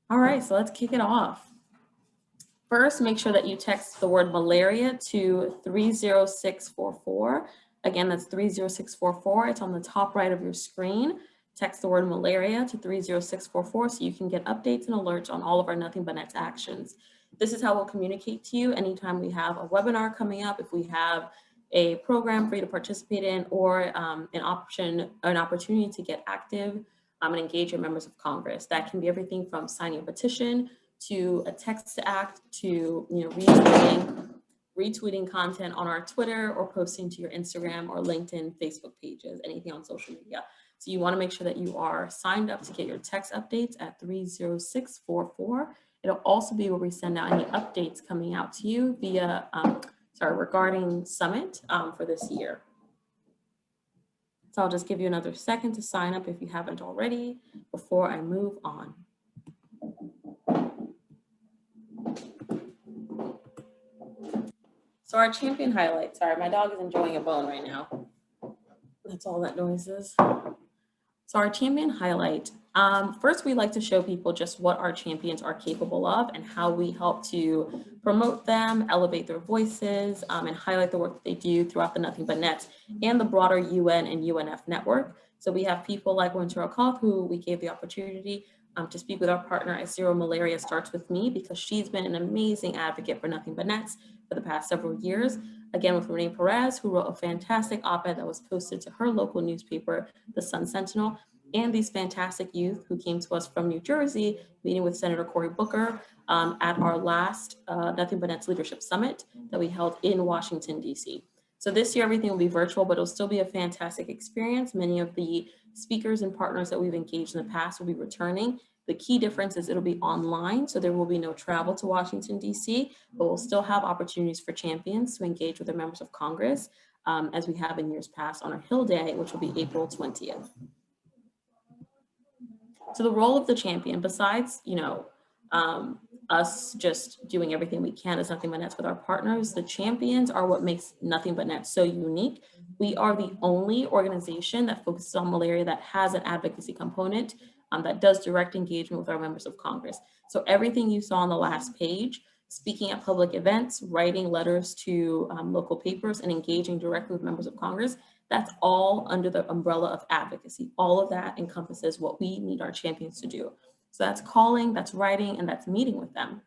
All right, so let's kick it off. First, make sure that you text the word malaria to 30644. Again, that's 30644. It's on the top right of your screen. Text the word malaria to 30644 so you can get updates and alerts on all of our Nothing But Nets actions. This is how we'll communicate to you anytime we have a webinar coming up, if we have a program for you to participate in, or an opportunity to get active and engage your members of Congress. That can be everything from signing a petition to a text to act to retweeting content on our Twitter or posting to your Instagram or LinkedIn, Facebook pages, anything on social media. So you want to make sure that you are signed up to get your text updates at 30644. It'll also be where we send out any updates coming out to you via, regarding Summit for this year. So I'll just give you another second to sign up if you haven't already before I move on. So our champion highlights. Sorry, my dog is enjoying a bone right now. That's all that noise is. So our champion highlight. First, we like to show people just what our champions are capable of and how we help to promote them, elevate their voices, and highlight the work that they do throughout the Nothing But Nets and the broader UN and UNF network. So we have people like Winter Koth, who we gave the opportunity to speak with our partner at Zero Malaria Starts With Me, because she's been an amazing advocate for Nothing But Nets for the past several years. Again, with Renee Perez, who wrote a fantastic op-ed that was posted to her local newspaper, the Sun Sentinel, and these fantastic youth who came to us from New Jersey, meeting with Senator Cory Booker at our last Nothing But Nets Leadership Summit that we held in Washington, D.C. So this year, everything will be virtual, but it'll still be a fantastic experience. Many of the speakers and partners that we've engaged in the past will be returning. The key difference is it'll be online, so there will be no travel to Washington, D.C., but we'll still have opportunities for champions to engage with their members of Congress, as we have in years past on our Hill Day, which will be April 20th. So the role of the champion, besides, us just doing everything we can as Nothing But Nets with our partners, the champions are what makes Nothing But Nets so unique. We are the only organization that focuses on malaria that has an advocacy component that does direct engagement with our members of Congress. So everything you saw on the last page, speaking at public events, writing letters to local papers, and engaging directly with members of Congress, that's all under the umbrella of advocacy. All of that encompasses what we need our champions to do. So that's calling, that's writing, and that's meeting with them.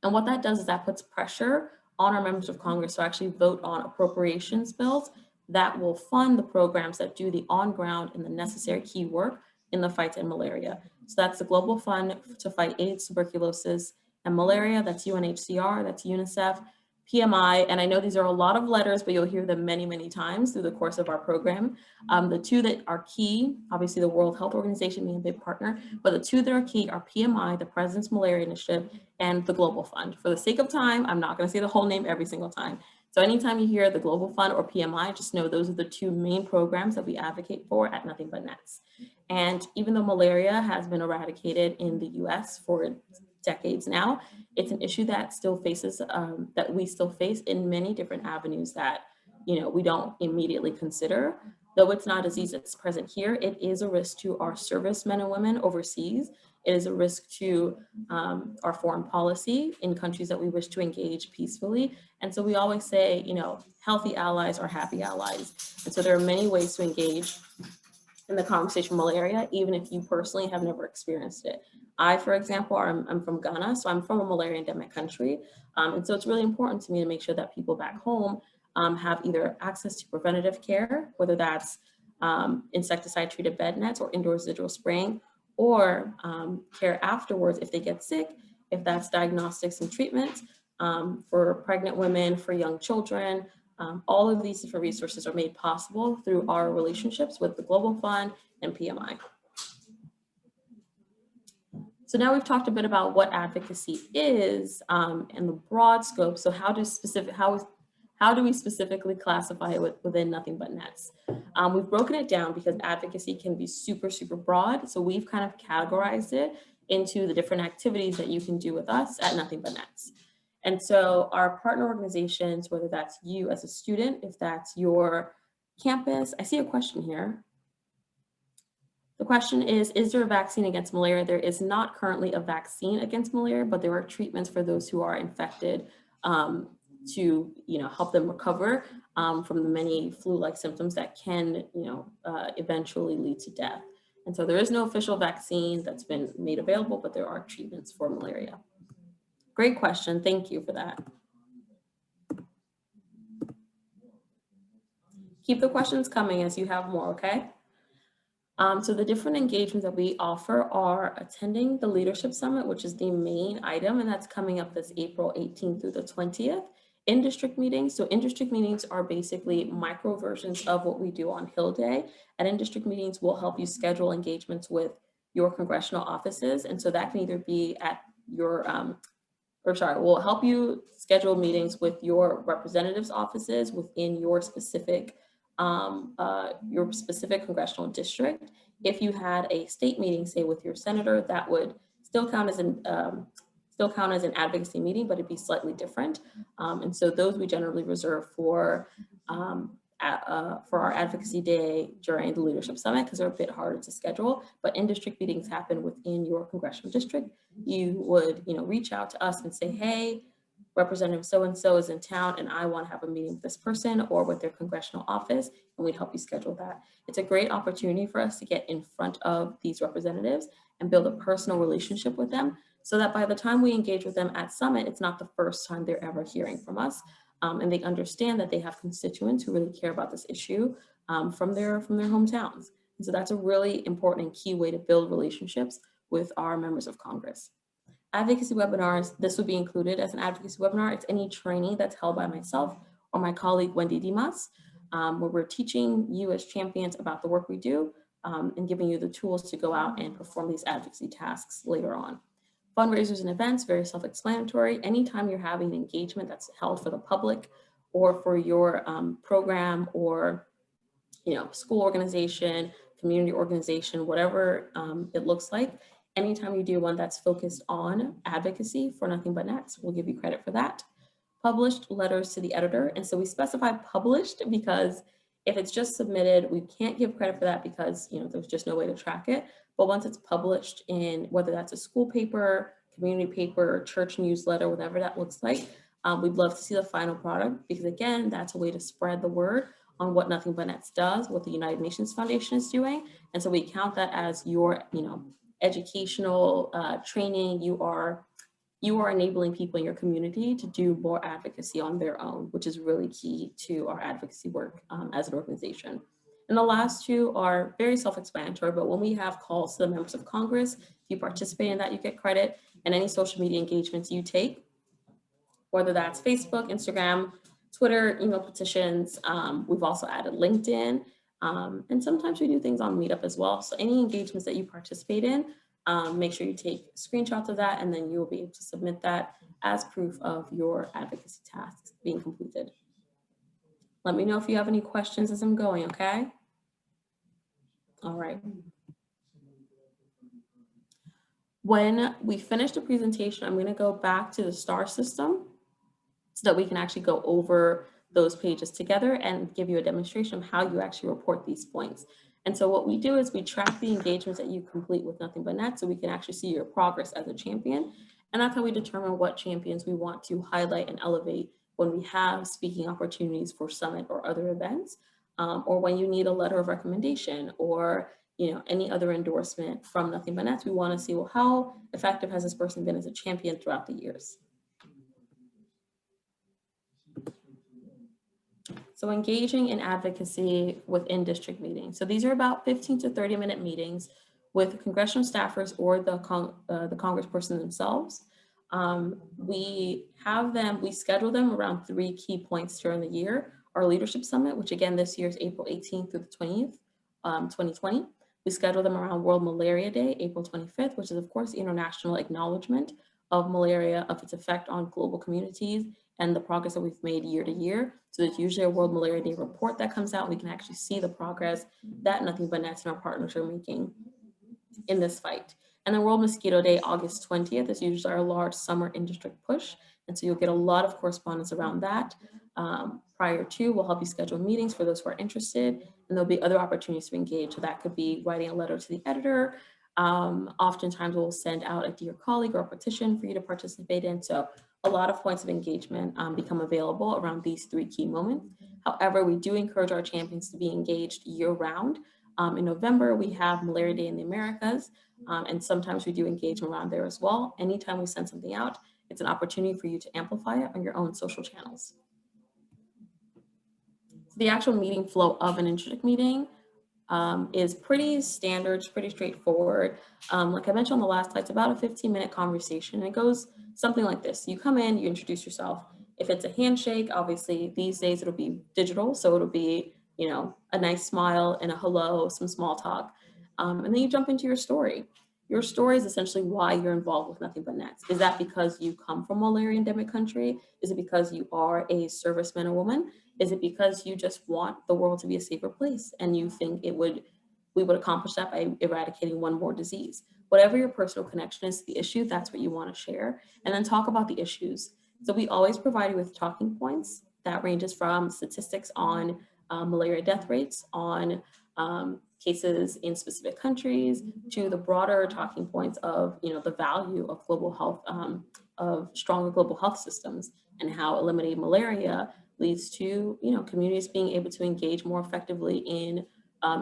And what that does is that puts pressure on our members of Congress to actually vote on appropriations bills that will fund the programs that do the on-ground and the necessary key work in the fight to malaria. So that's the Global Fund to Fight AIDS, Tuberculosis, and Malaria. That's UNHCR, that's UNICEF, PMI, and I know these are a lot of letters, but you'll hear them many, many times through the course of our program. The two that are key, obviously the World Health Organization being a big partner, but the two that are key are PMI, the President's Malaria Initiative, and the Global Fund. For the sake of time, I'm not going to say the whole name every single time. So anytime you hear the Global Fund or PMI, just know those are the two main programs that we advocate for at Nothing But Nets. And even though malaria has been eradicated in the US for decades now, it's an issue that still faces, that we still face in many different avenues that, we don't immediately consider. Though it's not a disease that's present here, it is a risk to our servicemen and women overseas. It is a risk to our foreign policy in countries that we wish to engage peacefully. And so we always say, healthy allies are happy allies. And so there are many ways to engage in the conversation on malaria, even if you personally have never experienced it. I, for example, I'm from Ghana, so I'm from a malaria endemic country. And so it's really important to me to make sure that people back home have either access to preventative care, whether that's insecticide-treated bed nets or indoor residual spraying, or care afterwards if they get sick, if that's diagnostics and treatment for pregnant women, for young children. All of these different resources are made possible through our relationships with the Global Fund and PMI. So now we've talked a bit about what advocacy is and the broad scope. So how do we specifically classify it within Nothing But Nets? We've broken it down because advocacy can be super, super broad. So we've kind of categorized it into the different activities that you can do with us at Nothing But Nets. And so our partner organizations, whether that's you as a student, if that's your campus, I see a question here. The question is there a vaccine against malaria? There is not currently a vaccine against malaria, but there are treatments for those who are infected to help them recover from the many flu-like symptoms that can eventually lead to death. And so there is no official vaccine that's been made available, but there are treatments for malaria. Great question. Thank you for that. Keep the questions coming as you have more, okay? So the different engagements that we offer are attending the Leadership Summit, which is the main item, and that's coming up this April 18th through the 20th. In-district meetings. So in-district meetings are basically micro versions of what we do on Hill Day. And in-district meetings will help you schedule engagements with your congressional offices. And so that can either be at your, will help you schedule meetings with your representatives' offices within your specific congressional district. If you had a state meeting, say with your senator, that would still count as an advocacy meeting, but it'd be slightly different. And so those we generally reserve for our advocacy day during the Leadership Summit because they're a bit harder to schedule. But in-district meetings happen within your congressional district. You would, reach out to us and say, hey, Representative so-and-so is in town and I want to have a meeting with this person or with their congressional office, and we'd help you schedule that. It's a great opportunity for us to get in front of these representatives and build a personal relationship with them so that by the time we engage with them at Summit, it's not the first time they're ever hearing from us. And they understand that they have constituents who really care about this issue from their hometowns. And so that's a really important and key way to build relationships with our members of Congress. Advocacy webinars, this would be included as an advocacy webinar. It's any training that's held by myself or my colleague, Wendy Dimas, where we're teaching you as champions about the work we do and giving you the tools to go out and perform these advocacy tasks later on. Fundraisers and events, very self-explanatory. Anytime you're having an engagement that's held for the public or for your program or school organization, community organization, whatever it looks like, anytime you do one that's focused on advocacy for Nothing But Nets, we'll give you credit for that. Published letters to the editor. And so we specify published because if it's just submitted, we can't give credit for that because there's just no way to track it. But once it's published in whether that's a school paper, community paper, church newsletter, whatever that looks like, we'd love to see the final product because again, that's a way to spread the word on what Nothing But Nets does, what the United Nations Foundation is doing. And so we count that as your, educational training. You are enabling people in your community to do more advocacy on their own, which is really key to our advocacy work as an organization. And the last two are very self-explanatory, but when we have calls to the members of Congress, if you participate in that, you get credit, and any social media engagements you take, whether that's Facebook, Instagram, Twitter, email petitions. We've also added LinkedIn, and sometimes we do things on Meetup as well. So any engagements that you participate in, make sure you take screenshots of that, and then you'll be able to submit that as proof of your advocacy tasks being completed. Let me know if you have any questions as I'm going, okay? All right. When we finish the presentation, I'm going to go back to the STAR system so that we can actually go over those pages together and give you a demonstration of how you actually report these points. And so what we do is we track the engagements that you complete with Nothing But Net so we can actually see your progress as a champion. And that's how we determine what champions we want to highlight and elevate when we have speaking opportunities for Summit or other events, or when you need a letter of recommendation or any other endorsement from Nothing But Nets. We want to see, well, how effective has this person been as a champion throughout the years? So engaging in advocacy within district meetings. So these are about 15 to 30-minute meetings with congressional staffers or the congressperson themselves. We schedule them around 3 key points during the year. Our Leadership Summit, which again this year is April 18th through the 20th, 2020. We schedule them around World Malaria Day, April 25th, which is of course the international acknowledgement of malaria, of its effect on global communities and the progress that we've made year to year. So there's usually a World Malaria Day report that comes out. We can actually see the progress that Nothing But Nets and our partners are making in this fight. And then World Mosquito Day, August 20th, is usually our large summer in-district push. And so you'll get a lot of correspondence around that. prior to. We'll help you schedule meetings for those who are interested, and there'll be other opportunities to engage. So that could be writing a letter to the editor. Oftentimes we'll send out a dear colleague or a petition for you to participate in. So a lot of points of engagement become available around these 3 key moments. However, we do encourage our champions to be engaged year round. In November, we have Malaria Day in the Americas, and sometimes we do engagement around there as well. Anytime we send something out, it's an opportunity for you to amplify it on your own social channels. The actual meeting flow of an Intradict meeting is pretty standard, it's pretty straightforward. Like I mentioned on the last slide, it's about a 15-minute conversation. And it goes something like this. You come in, you introduce yourself. If it's a handshake, obviously these days it'll be digital. So it'll be, you know, a nice smile and a hello, some small talk. And then you jump into your story. Your story is essentially why you're involved with Nothing But Nets. Is that because you come from a malaria endemic country? Is it because you are a serviceman or woman? Is it because you just want the world to be a safer place and you think we would accomplish that by eradicating one more disease? Whatever your personal connection is to the issue, that's what you want to share. And then talk about the issues. So we always provide you with talking points that ranges from statistics on malaria death rates, on cases in specific countries, to the broader talking points of, you know, the value of global health, of stronger global health systems, and how eliminating malaria leads to, you know, communities being able to engage more effectively in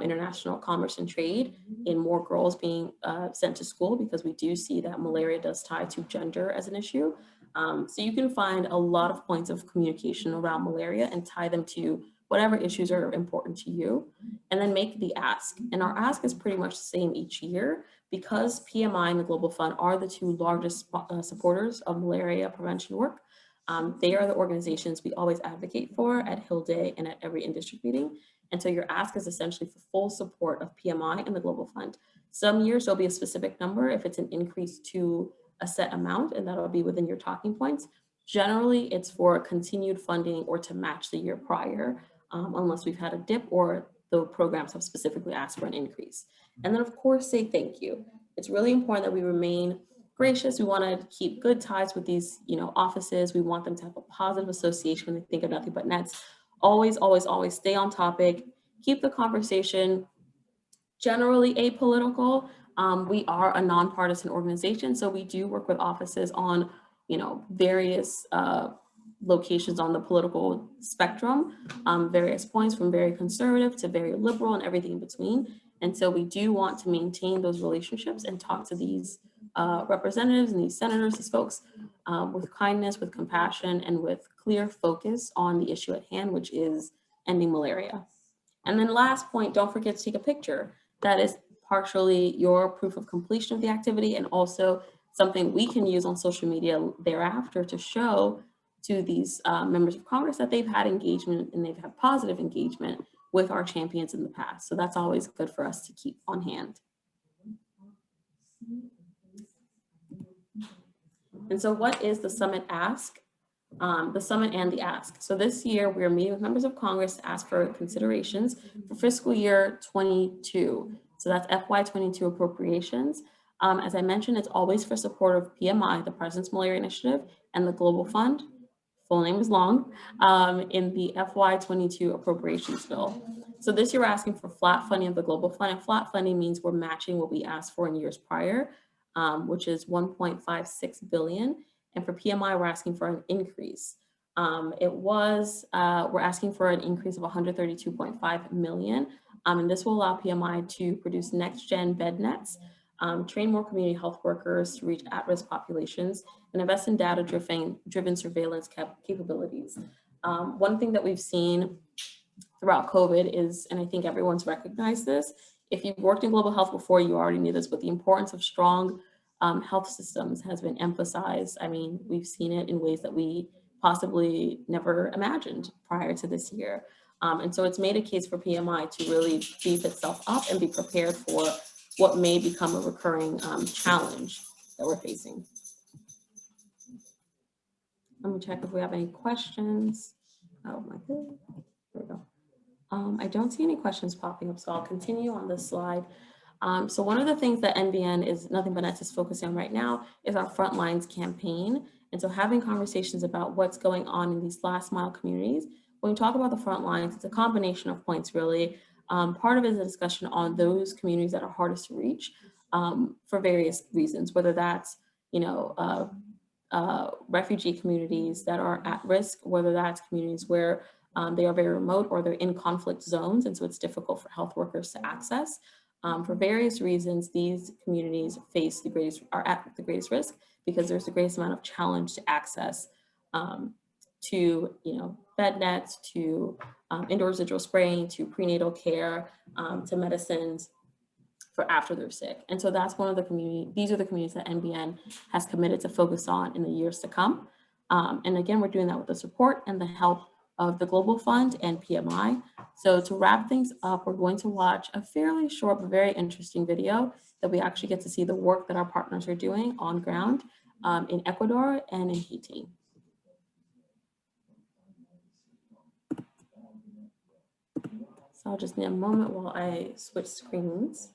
international commerce and trade, in more girls being sent to school, because we do see that malaria does tie to gender as an issue. So you can find a lot of points of communication around malaria and tie them to whatever issues are important to you, and then make the ask. And our ask is pretty much the same each year, because PMI and the Global Fund are the 2 largest supporters of malaria prevention work. They are the organizations we always advocate for at Hill Day and at every in-district meeting. And so your ask is essentially for full support of PMI and the Global Fund. Some years there'll be a specific number if it's an increase to a set amount, and that'll be within your talking points. Generally, it's for continued funding or to match the year prior, unless we've had a dip or the programs have specifically asked for an increase. And then of course, say thank you. It's really important that we remain gracious. We want to keep good ties with these, you know, offices. We want them to have a positive association when they think of Nothing But Nets. Always, always, always stay on topic. Keep the conversation generally apolitical. We are a nonpartisan organization, so we do work with offices on, you know, various locations on the political spectrum, various points from very conservative to very liberal and everything in between. And so we do want to maintain those relationships and talk to these representatives and these senators, these folks, with kindness, with compassion, and with clear focus on the issue at hand, which is ending malaria. And then last point, don't forget to take a picture. That is partially your proof of completion of the activity, and also something we can use on social media thereafter to show to these members of Congress that they've had engagement and they've had positive engagement with our champions in the past. So that's always good for us to keep on hand. And so what is the summit ask? The summit and the ask. So this year we're meeting with members of Congress to ask for considerations for fiscal year 22. So that's FY22 appropriations. As I mentioned, it's always for support of PMI, the President's Malaria Initiative, and the Global Fund, full name is long, in the FY22 appropriations bill. So this year we're asking for flat funding of the Global Fund, and flat funding means we're matching what we asked for in years prior, which is 1.56 billion. And for PMI, we're asking for an increase. We're asking for an increase of 132.5 million. And this will allow PMI to produce next-gen bed nets, train more community health workers to reach at-risk populations, and invest in data-driven surveillance capabilities. One thing that we've seen throughout COVID is, and I think everyone's recognized this, if you've worked in global health before, you already knew this, but the importance of strong health systems has been emphasized. I mean, we've seen it in ways that we possibly never imagined prior to this year. And so it's made a case for PMI to really beef itself up and be prepared for what may become a recurring challenge that we're facing. Let me check if we have any questions. Oh my goodness, there we go. I don't see any questions popping up, so I'll continue on this slide. So one of the things that NBN is Nothing But Nets is focusing on right now is our Frontlines campaign. And so having conversations about what's going on in these last mile communities. When we talk about the front lines, it's a combination of points really. Part of it is a discussion on those communities that are hardest to reach for various reasons, whether that's, refugee communities that are at risk, whether that's communities where they are very remote or they're in conflict zones, and so it's difficult for health workers to access. For various reasons, these communities are at the greatest risk because there's the greatest amount of challenge to access to, bed nets, to indoor residual spraying, to prenatal care, to medicines for after they're sick. And so that's these are the communities that NBN has committed to focus on in the years to come. And again, we're doing that with the support and the help of the Global Fund and PMI. So to wrap things up, we're going to watch a fairly short but very interesting video that we actually get to see the work that our partners are doing on ground in Ecuador and in Haiti. So I'll just need a moment while I switch screens.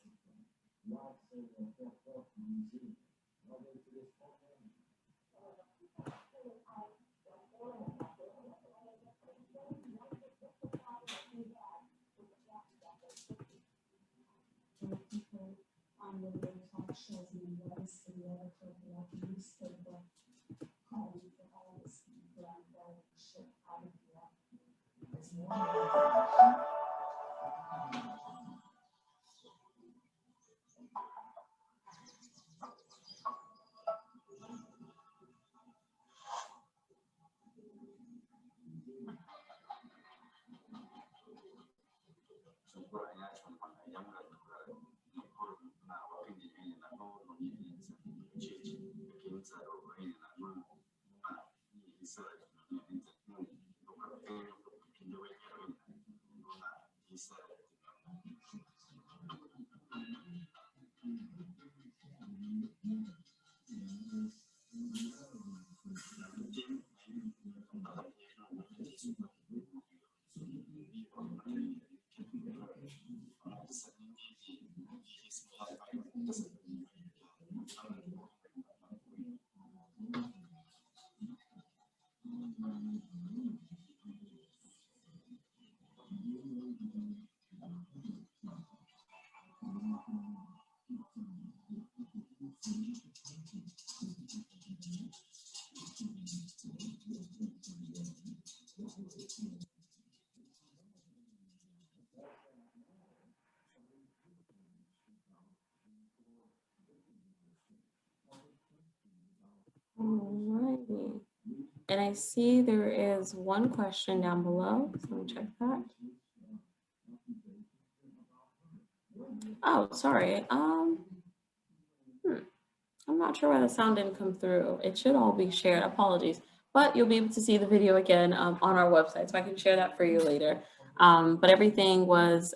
Alrighty. And I see there is one question down below, so let me check that. Oh, sorry. I'm not sure why the sound didn't come through. It should all be shared, apologies. But you'll be able to see the video again on our website, so I can share that for you later. But everything was,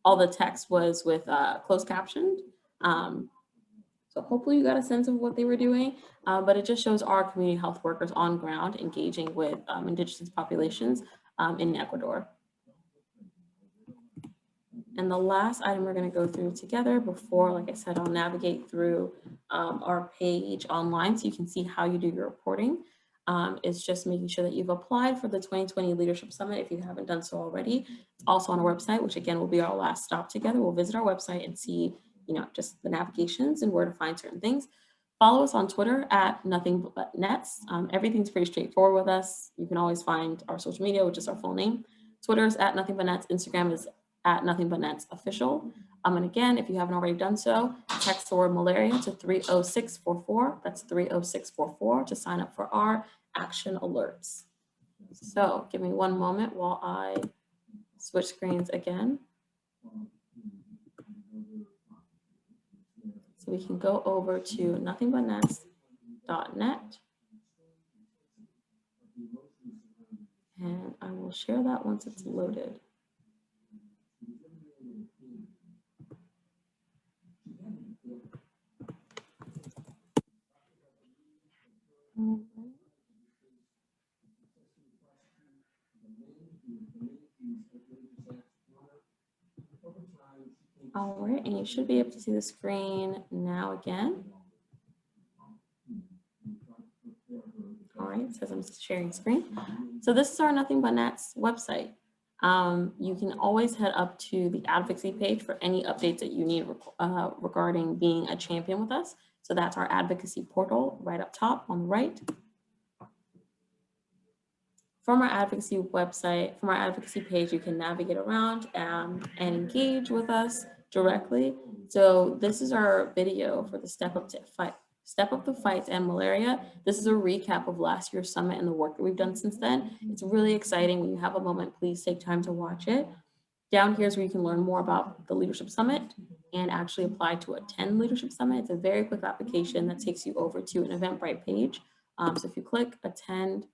all the text was with closed captioned. So hopefully you got a sense of what they were doing, but it just shows our community health workers on ground engaging with indigenous populations in Ecuador. And the last item we're going to go through together before, like I said, I'll navigate through our page online so you can see how you do your reporting. Is just making sure that you've applied for the 2020 Leadership Summit if you haven't done so already. It's also on our website, which again will be our last stop together. We'll visit our website and see, just the navigations and where to find certain things. Follow us on Twitter at Nothing But Nets. Everything's pretty straightforward with us. You can always find our social media, which is our full name. Twitter is at Nothing But Nets. Instagram is at Nothing But Nets Official. And again, if you haven't already done so, text the word malaria to 30644. That's 30644 to sign up for our action alerts. So give me one moment while I switch screens again. So we can go over to nothingbutnets.net. And I will share that once it's loaded. All right, and you should be able to see the screen now again. All right, it says I'm sharing screen. So this is our Nothing But Nats website. You can always head up to the advocacy page for any updates that you need regarding being a champion with us. So that's our advocacy portal right up top on the right. From our advocacy website, from our advocacy page, you can navigate around and engage with us directly. So this is our video for the Step Up the Fight and Malaria. This is a recap of last year's summit and the work that we've done since then. It's really exciting. When you have a moment, please take time to watch it. Down here is where you can learn more about the Leadership Summit and actually apply to attend Leadership Summit. It's a very quick application that takes you over to an Eventbrite page. So if you click attend,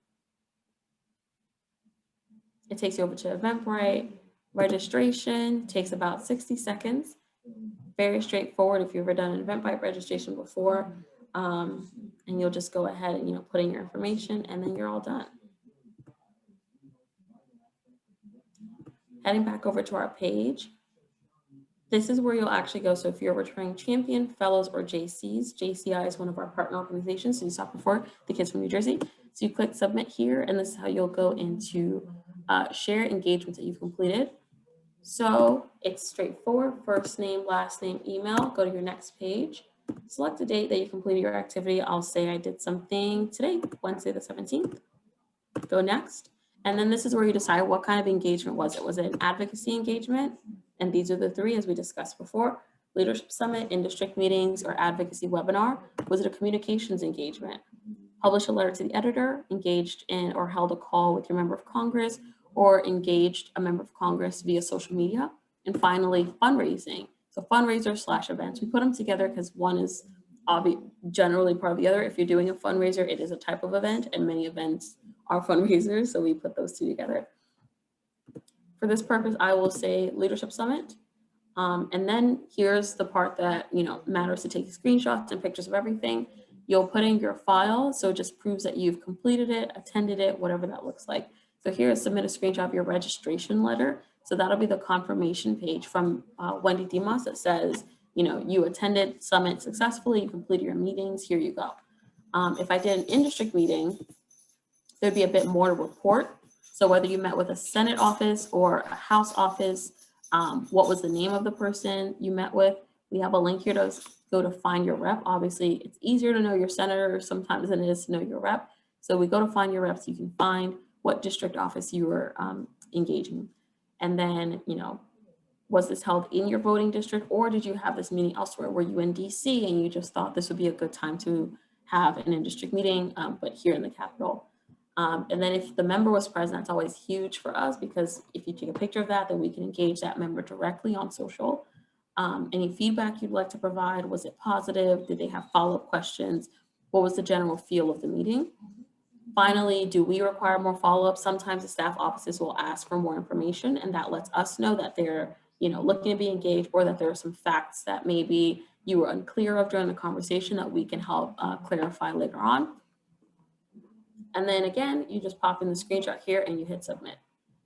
it takes you over to Eventbrite. Registration takes about 60 seconds. Very straightforward if you've ever done an Eventbrite registration before. And you'll just go ahead and put in your information, and then you're all done. Heading back over to our page, this is where you'll actually go. So if you're a returning champion, fellows, or JCs, JCI is one of our partner organizations. So you saw before, the kids from New Jersey. So you click submit here, and this is how you'll go into share engagements that you've completed. So it's straightforward, first name, last name, email, go to your next page, select a date that you completed your activity. I'll say I did something today, Wednesday the 17th, go next. And then this is where you decide what kind of engagement was it. Was it an advocacy engagement? And these are the three, as we discussed before: Leadership Summit, in-district meetings, or advocacy webinar. Was it a communications engagement? Publish a letter to the editor, engaged in or held a call with your member of Congress, or engaged a member of Congress via social media. And finally, fundraising. So fundraiser / events. We put them together because one is generally part of the other. If you're doing a fundraiser, it is a type of event, and many events are fundraisers, so we put those two together. For this purpose, I will say Leadership Summit. And then here's the part that matters to take screenshots and pictures of everything. You'll put in your file, so it just proves that you've completed it, attended it, whatever that looks like. So here is submit a screenshot of your registration letter. So that'll be the confirmation page from Wendy Dimas that says, you attended Summit successfully, you completed your meetings, here you go. If I did an in-district meeting, there'd be a bit more to report. So whether you met with a Senate office or a House office, what was the name of the person you met with? We have a link here to go to find your rep. Obviously, it's easier to know your senator sometimes than it is to know your rep. So we go to find your reps, you can find what district office you were engaging. And then, was this held in your voting district, or did you have this meeting elsewhere? Were you in DC and you just thought this would be a good time to have an in-district meeting, but here in the Capitol? And then if the member was present, that's always huge for us, because if you take a picture of that, then we can engage that member directly on social. Any feedback you'd like to provide, was it positive? Did they have follow-up questions? What was the general feel of the meeting? Finally, do we require more follow-up? Sometimes the staff offices will ask for more information, and that lets us know that they're looking to be engaged, or that there are some facts that maybe you were unclear of during the conversation that we can help clarify later on. And then again, you just pop in the screenshot here and you hit submit.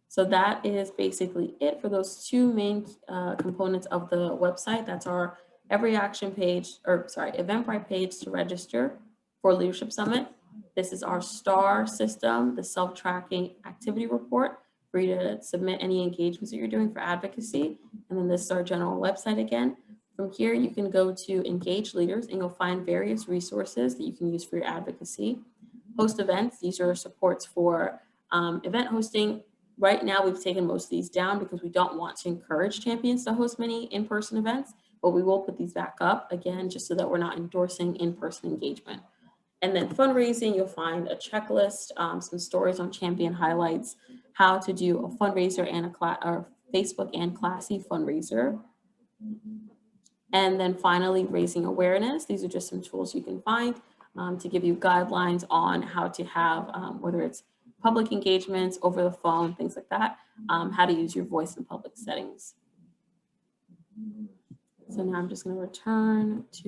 So that is basically it for those two main components of the website. That's our every action page, Eventbrite page to register for Leadership Summit. This is our STAR system, the self-tracking activity report for you to submit any engagements that you're doing for advocacy. And then this is our general website again. From here, you can go to Engage Leaders and you'll find various resources that you can use for your advocacy. Host events, these are supports for event hosting. Right now, we've taken most of these down because we don't want to encourage champions to host many in-person events, but we will put these back up again, just so that we're not endorsing in-person engagement. And then fundraising, you'll find a checklist, some stories on champion highlights, how to do a fundraiser and a Facebook and Classy fundraiser. And then finally, raising awareness. These are just some tools you can find to give you guidelines on how to have, whether it's public engagements, over the phone, things like that, how to use your voice in public settings. So now I'm just going to return to